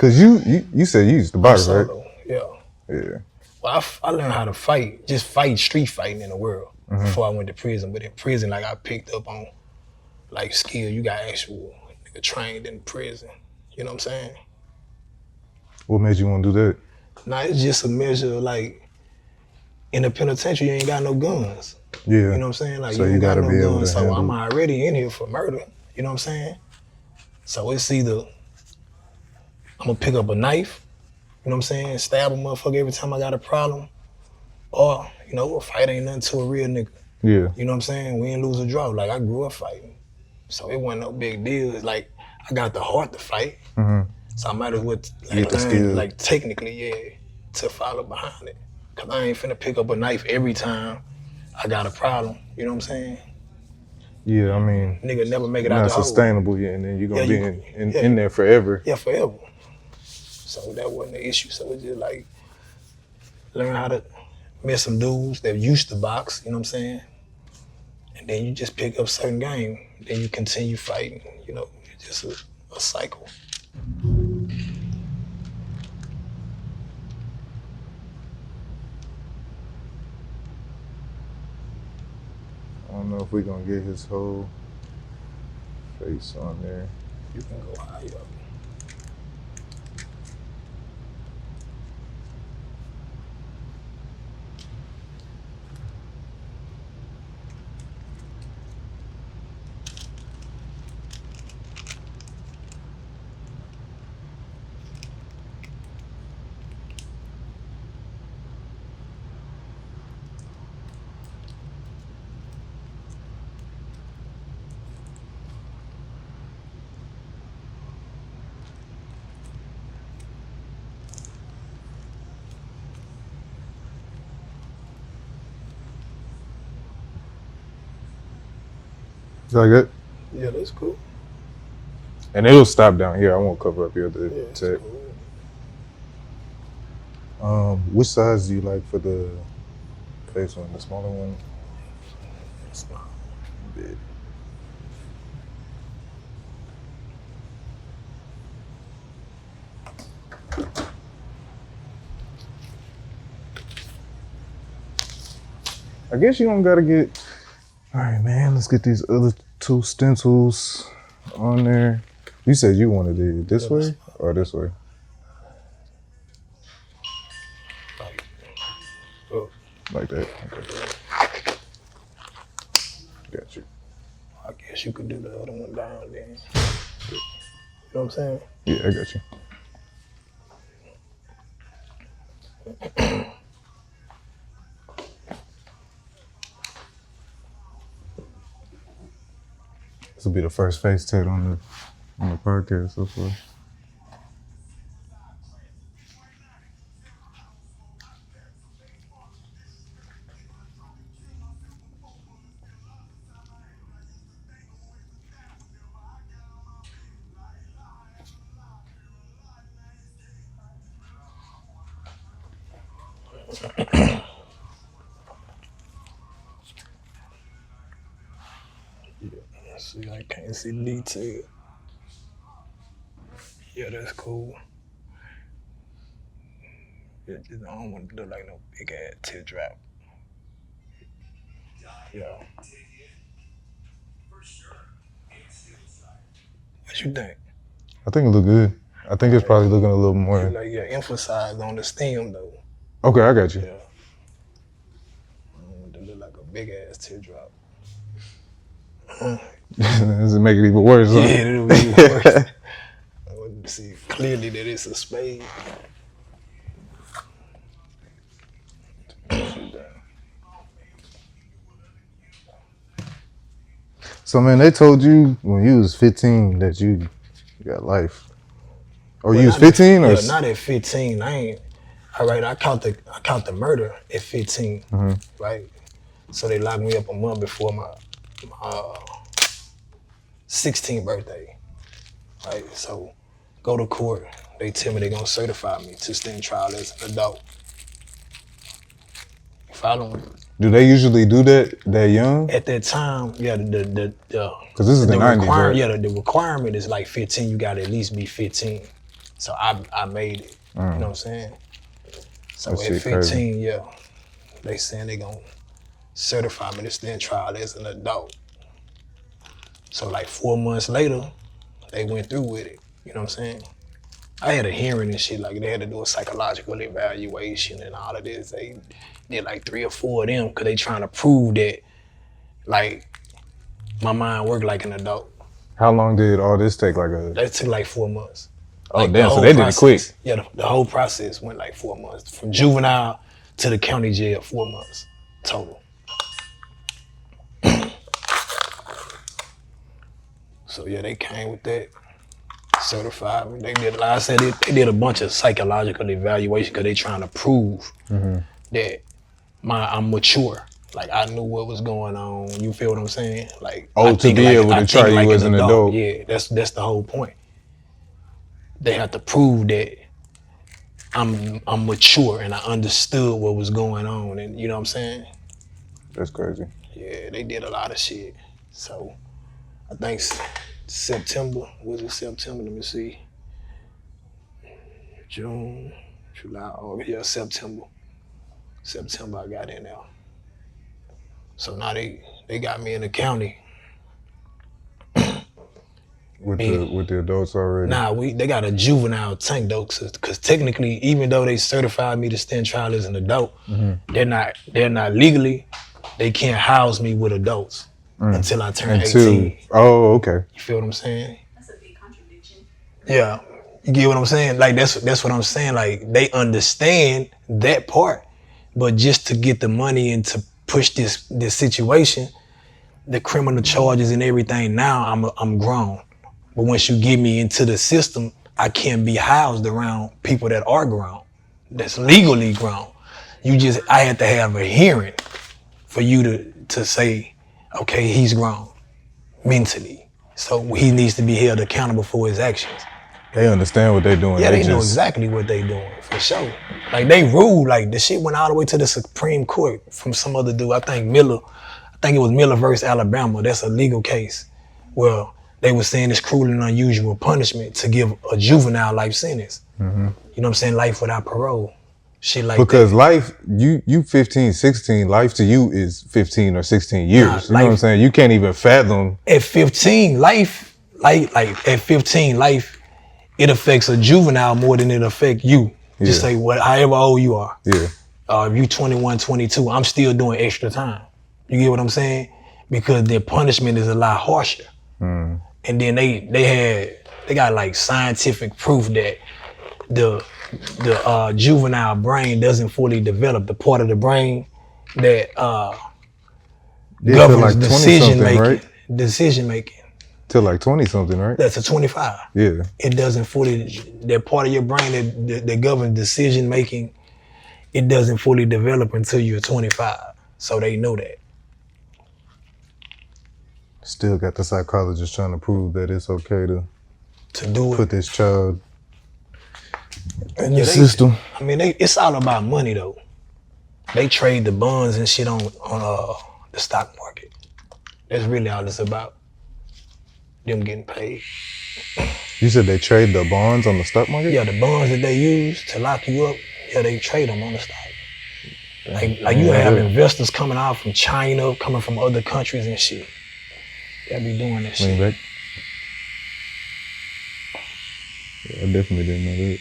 Cause you said you used to box, right? Yeah. Yeah. Well, I learned how to fight, just fight street fighting in the world before I went to prison. But in prison, like I picked up on like skill. You got actual nigga trained in prison. You know what I'm saying? What made you want to do that? Nah, it's just a measure of like in the penitentiary, you ain't got no guns. Yeah. You know what I'm saying? Like so you ain't got gotta no be able guns, to so handle. I'm already in here for murder. You know what I'm saying? So it's either I'm gonna pick up a knife, you know what I'm saying, stab a motherfucker every time I got a problem, or, you know, a fight ain't nothing to a real nigga. Yeah. You know what I'm saying? We ain't lose a draw. Like I grew up fighting. So it wasn't no big deal. It's like I got the heart to fight. So I might as well like learn, like technically, yeah, to follow behind it. Cause I ain't finna pick up a knife every time I got a problem. You know what I'm saying? Yeah, I mean, nigga never make it out not the hole. sustainable yet, and then you're gonna be in there forever. Yeah, forever. So that wasn't the issue. So it's just like learn how to met some dudes that used to box, you know what I'm saying? And then you just pick up certain game. Then you continue fighting, you know, it's just a cycle. I don't know if we're gonna get his whole face on there. You can go high up. Is that good? Yeah, that's cool. And it'll stop down here. I won't cover up your other tech. Cool. Which size do you like for the face one? The smaller one? Small. Big. I guess you don't gotta get. All right, man. Let's get these other two stencils on there. You said you wanted it this way or this way? Like that. Okay. Got you. I guess you could do the other one down then. You know what I'm saying? Yeah, I got you. This will be the first face tat on the podcast so far. Yeah, see, I can't see detail. Yeah, that's cool. Yeah, just, I don't want to look like no big ass teardrop. Yeah. What you think? I think it look good. I think it's probably looking a little more. Like, yeah, emphasize on the stem though. Okay, I got you. Yeah. I don't want to look like a big ass teardrop. Does it make it even worse? Yeah, it'll be even worse. I want to see clearly that it's a spade. So man, they told you when you was 15 that you got life. Or you was 15 or? Yeah, not at 15. I ain't. All right, I count the murder at 15. Right. So they locked me up a month before my 16th birthday. Right. So go to court. They tell me they're gonna certify me to stand trial as an adult. You follow me? Do they usually do that young? At that time, yeah, because this is the 90s, right? Yeah, the requirement is like 15. You gotta at least be 15. So I made it. You know what I'm saying? So That at shit 15, crazy. yeah, they saying they gonna certify me to stand trial as an adult. So like 4 months later, they went through with it. You know what I'm saying? I had a hearing and shit, like they had to do a psychological evaluation and all of this. They did like 3 or 4 of them because they trying to prove that like my mind worked like an adult. How long did all this take? That took like 4 months. Oh Like damn! So they did it quick. Yeah, the whole process went like 4 months. From juvenile to the county jail, 4 months total. So yeah, they came with that, certified me. They did, like I said, they did a bunch of psychological evaluation because they trying to prove that I'm mature. Like I knew what was going on. You feel what I'm saying? Like To be able to try you as an adult. Yeah, that's the whole point. They have to prove that I'm mature and I understood what was going on, and you know what I'm saying? That's crazy. Yeah, they did a lot of shit. So I think September, was it September? Let me see. June, July, August, yeah, September. September I got in there. So now they got me in the county. With the adults already. Nah, they got a juvenile tank though, cause technically, even though they certified me to stand trial as an adult, they're not legally, they can't house me with adults until I turn 18. Oh, okay. You feel what I'm saying? That's a big contradiction. Yeah, you get what I'm saying? Like that's what I'm saying. Like they understand that part, but just to get the money and to push this situation, the criminal charges and everything. Now I'm grown. But once you get me into the system, I can't be housed around people that are grown, that's legally grown. I had to have a hearing for you to say, okay, he's grown mentally. So he needs to be held accountable for his actions. They understand what they're doing. Yeah, they know exactly what they doing, for sure. Like they ruled, like the shit went all the way to the Supreme Court from some other dude. I think it was Miller versus Alabama. That's a legal case. Well, they were saying it's cruel and unusual punishment to give a juvenile life sentence. You know what I'm saying? Life without parole. Shit like because that. Life, you 15, 16, life to you is 15 or 16 years. You know what I'm saying? You can't even fathom. At 15, life, like at 15, life, it affects a juvenile more than it affects you. Just say however old you are. Yeah. If you 21, 22, I'm still doing extra time. You get what I'm saying? Because their punishment is a lot harsher. And then they got like scientific proof that the juvenile brain doesn't fully develop. The part of the brain that governs like decision making. Till like 20 something, right? That's a 25. Yeah. It doesn't fully, that part of your brain that governs decision making, it doesn't fully develop until you're 25. So they know that. Still got the psychologist trying to prove that it's okay to do it. Put this child in the system. I mean, it's all about money though. They trade the bonds and shit on the stock market. That's really all it's about. Them getting paid. You said they trade the bonds on the stock market? Yeah, the bonds that they use to lock you up, yeah, they trade them on the stock. Like you have investors coming out from China, coming from other countries and shit. They be doing that shit. Back. Yeah, I definitely didn't know that.